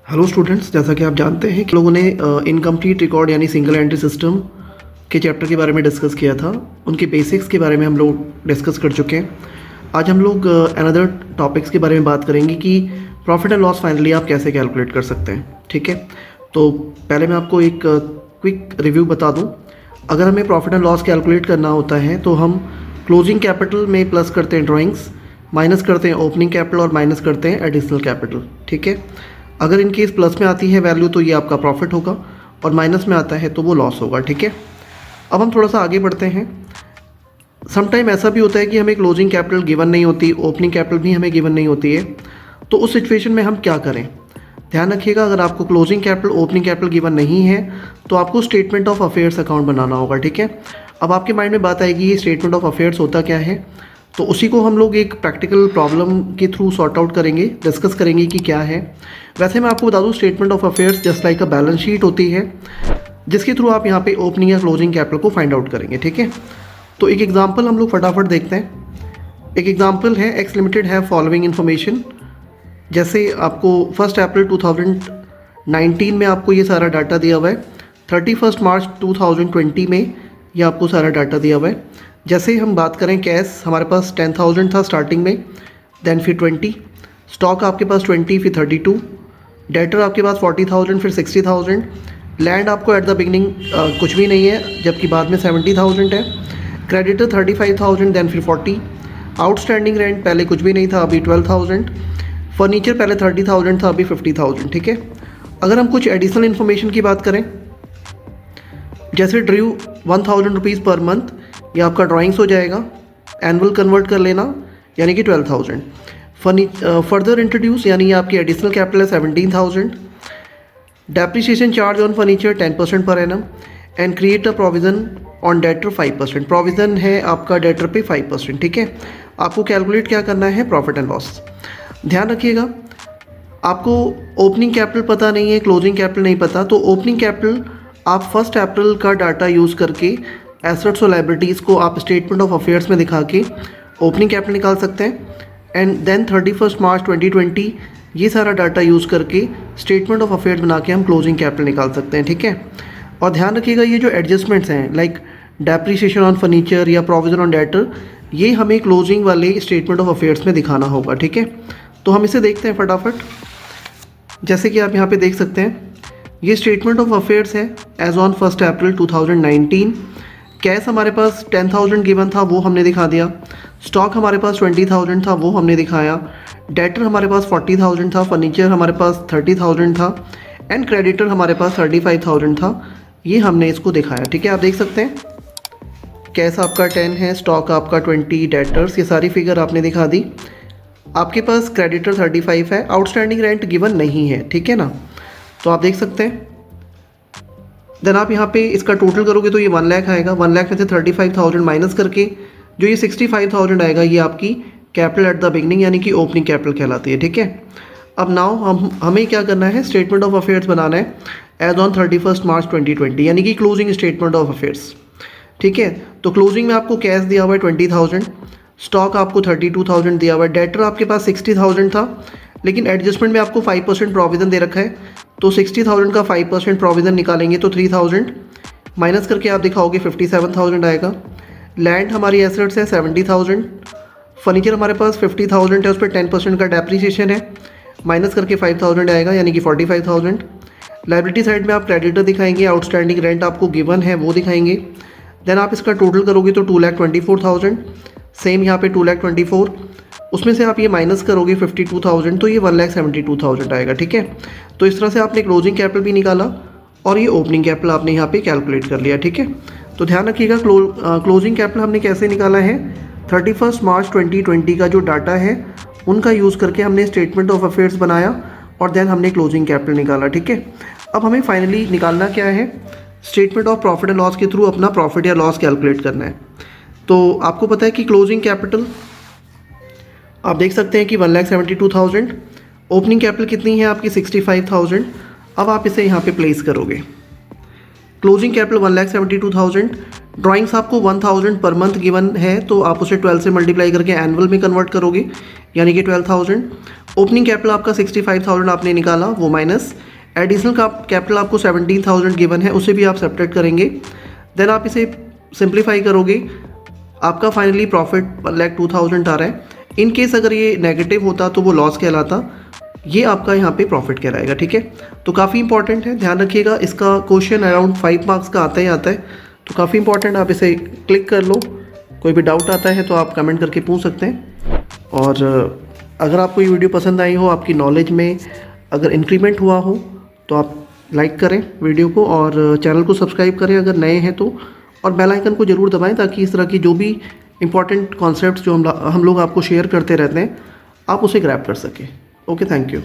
Hello students, जैसा कि आप जानते हैं कि लोगों ने इनकम्प्लीट रिकॉर्ड यानी सिंगल एंट्री सिस्टम के चैप्टर के बारे में डिस्कस किया था। उनके बेसिक्स के बारे में हम लोग डिस्कस कर चुके हैं। आज हम लोग अनदर टॉपिक्स के बारे में बात करेंगे कि प्रॉफिट एंड लॉस फाइनली आप कैसे कैलकुलेट कर सकते हैं। ठीक है, तो पहले मैं आपको एक क्विक रिव्यू बता दूँ। अगर हमें प्रॉफिट एंड लॉस कैलकुलेट करना होता है तो हम क्लोजिंग कैपिटल में प्लस करते हैं ड्राइंग्स, माइनस करते हैं ओपनिंग कैपिटल और माइनस करते हैं एडिशनल कैपिटल। ठीक है, अगर इन केस प्लस में आती है वैल्यू तो ये आपका प्रॉफिट होगा और माइनस में आता है तो वो लॉस होगा। ठीक है, अब हम थोड़ा सा आगे बढ़ते हैं। समटाइम ऐसा भी होता है कि हमें क्लोजिंग कैपिटल गिवन नहीं होती, ओपनिंग कैपिटल भी हमें गिवन नहीं होती है। तो उस सिचुएशन में हम क्या करें? ध्यान रखिएगा, अगर आपको closing capital opening capital given नहीं है तो आपको स्टेटमेंट ऑफ अफेयर्स अकाउंट बनाना होगा। ठीक है, अब आपके माइंड में बात आएगी ये स्टेटमेंट ऑफ अफेयर्स होता क्या है, तो उसी को हम लोग एक प्रैक्टिकल प्रॉब्लम के थ्रू सॉर्ट आउट करेंगे, डिस्कस करेंगे कि क्या है। वैसे मैं आपको बता दूं, statement of affairs just like a balance sheet होती है जिसके थ्रू आप यहाँ पे ओपनिंग या क्लोजिंग कैपिटल को फाइंड आउट करेंगे। ठीक है, तो एक एग्जांपल हम लोग फटाफट देखते हैं। एक एग्जांपल है, एक्स लिमिटेड है फॉलोइंग इन्फॉर्मेशन। जैसे आपको 1 अप्रैल 2019 में आपको ये सारा डाटा दिया हुआ है, 31 मार्च 2020 में ये आपको सारा डाटा दिया हुआ है। जैसे हम बात करें, कैश हमारे पास 10,000 था स्टार्टिंग में, देन फिर 20, स्टॉक आपके पास 20, फिर 32, डेटर आपके पास 40,000, फिर 60,000, लैंड आपको एट द बिगनिंग कुछ भी नहीं है जबकि बाद में 70,000 है, क्रेडिटर 35,000, देन फिर 40, आउटस्टैंडिंग रेंट पहले कुछ भी नहीं था अभी 12,000, फर्नीचर पहले 30,000 था अभी 50,000। ठीक है, अगर हम कुछ एडिशनल इन्फॉर्मेशन की बात करें, जैसे ड्रू 1,000 रुपीज़ पर मंथ, ये आपका ड्राइंग्स हो जाएगा, एनुअल कन्वर्ट कर लेना यानी कि 12,000। फर्दर इंट्रोड्यूस यानी ये आपकी एडिशनल कैपिटल है 17,000। Depreciation charge on furniture 10% per annum and create a provision on debtor 5%। Provision है आपका डेटर पे 5%। ठीक है, आपको कैलकुलेट क्या करना है, प्रॉफिट एंड लॉस। ध्यान रखिएगा, आपको ओपनिंग कैपिटल पता नहीं है, क्लोजिंग कैपिटल नहीं पता, तो ओपनिंग कैपिटल आप 1 अप्रैल का डाटा यूज़ करके एसेट्स और लाइबिलिटीज़ को आप स्टेटमेंट ऑफ अफेयर्स में दिखा के ओपनिंग कैपिटल निकाल सकते हैं। एंड देन 31 मार्च 2020 ये सारा डाटा यूज़ करके स्टेटमेंट ऑफ अफेयर्स बना के हम क्लोजिंग कैपिटल निकाल सकते हैं। ठीक है, और ध्यान रखिएगा ये जो एडजस्टमेंट्स हैं लाइक डेप्रिसिएशन ऑन फर्नीचर या प्रोविजन ऑन डेटर, ये हमें क्लोजिंग वाले स्टेटमेंट ऑफ अफेयर्स में दिखाना होगा। ठीक है, तो हम इसे देखते हैं फटाफट। जैसे कि आप यहाँ पे देख सकते हैं, ये स्टेटमेंट ऑफ अफेयर्स है एज ऑन 1 अप्रैल 2019। कैश हमारे पास 10,000 गिवन था, वो हमने दिखा दिया। स्टॉक हमारे पास 20,000 था, वो हमने दिखाया। डेटर हमारे पास 40,000 था, फर्नीचर हमारे पास 30,000 था एंड क्रेडिटर हमारे पास 35,000 था, ये हमने इसको दिखाया। ठीक है, आप देख सकते हैं कैश आपका 10 है, स्टॉक आपका 20, डेटर्स, ये सारी फिगर आपने दिखा दी। आपके पास क्रेडिटर 35 है, आउटस्टैंडिंग रेंट गिवन नहीं है। ठीक है ना, तो आप देख सकते हैं। देन आप यहाँ पे इसका टोटल करोगे तो ये 1 लाख आएगा। 1 लाख में से 35,000 माइनस करके जो ये 65,000 आएगा, ये आपकी कैपिटल एट द बिगनिंग यानी कि ओपनिंग कैपिटल कहलाती है। ठीक है, अब नाउ हमें क्या करना है, स्टेटमेंट ऑफ अफेयर्स बनाना है एज ऑन 31 मार्च 2020 यानी कि क्लोजिंग स्टेटमेंट ऑफ अफेयर्स। ठीक है, तो क्लोजिंग में आपको कैश दिया हुआ है 20,000, स्टॉक आपको 32,000 दिया हुआ है, डेटर आपके पास 60,000 था, लेकिन एडजस्टमेंट में आपको 5% प्रोविज़न दे रखा है, तो 60,000 का 5% प्रोविज़न निकालेंगे तो 3,000 माइनस करके आप दिखाओगे 57,000 आएगा। लैंड हमारी एसेट्स है 70,000, फर्नीचर हमारे पास 50,000 है, उस पर 10% का डेप्रिसिएशन है, माइनस करके 5,000 आएगा यानी कि 45,000। लाइबिलिटी साइड में आप क्रेडिटर दिखाएंगे, आउटस्टैंडिंग रेंट आपको गिवन है वो दिखाएंगे। देन आप इसका टोटल करोगे तो 2,24,000, सेम यहाँ पे 2,24,000, उसमें से आप ये माइनस करोगे 52,000 तो ये 1,72,000 आएगा। ठीक है, तो इस तरह से आपने क्लोजिंग कैपिटल भी निकाला और ये ओपनिंग कैपिटल आपने यहाँ पे कैलकुलेट कर लिया। ठीक है, तो ध्यान रखिएगा क्लोजिंग कैपिटल हमने कैसे निकाला है, 31 मार्च 2020 का जो डाटा है उनका यूज़ करके हमने स्टेटमेंट ऑफ अफेयर्स बनाया और देन हमने क्लोजिंग कैपिटल निकाला। ठीक है, अब हमें फाइनली निकालना क्या है, statement of profit and loss के थ्रू अपना प्रॉफिट या लॉस कैलकुलेट करना है। तो आपको पता है कि क्लोजिंग कैपिटल आप देख सकते हैं कि 1,72,000, ओपनिंग कैपिटल कितनी है आपकी 65,000। अब आप इसे यहाँ पे प्लेस करोगे, क्लोजिंग कैपिटल 1,72,000, ड्राइंग्स आपको 1000 पर मंथ गिवन है, तो आप उसे 12 से मल्टीप्लाई करके एनुअल में कन्वर्ट करोगे, यानी कि 12,000। ओपनिंग कैपिटल आपका 65,000 आपने निकाला, वो माइनस एडिशनल का कैपिटल आपको 17,000 गिवन है, उसे भी आप सब्ट्रैक्ट करेंगे। देन आप इसे सिंप्लीफाई करोगे, आपका फाइनली प्रॉफिट 1,02,000 आ रहा है। इन केस अगर ये नेगेटिव होता तो वो लॉस कहलाता, ये आपका यहाँ पे प्रॉफिट कहलाएगा, ठीक है। तो काफ़ी इंपॉर्टेंट है, ध्यान रखिएगा, इसका क्वेश्चन अराउंड 5 मार्क्स का आता ही आता है, तो काफ़ी इंपॉर्टेंट, आप इसे क्लिक कर लो। कोई भी डाउट आता है तो आप कमेंट करके पूछ सकते हैं। और अगर आपको ये वीडियो पसंद आई हो, आपकी नॉलेज में अगर इंक्रीमेंट हुआ हो, तो आप लाइक करें वीडियो को और चैनल को सब्सक्राइब करें अगर नए हैं तो, और बेल आइकन को ज़रूर दबाएं ताकि इस तरह की जो भी इंपॉर्टेंट कॉन्सेप्ट्स जो हम लोग आपको शेयर करते रहते हैं, आप उसे ग्रैब कर सकें। Okay, thank you.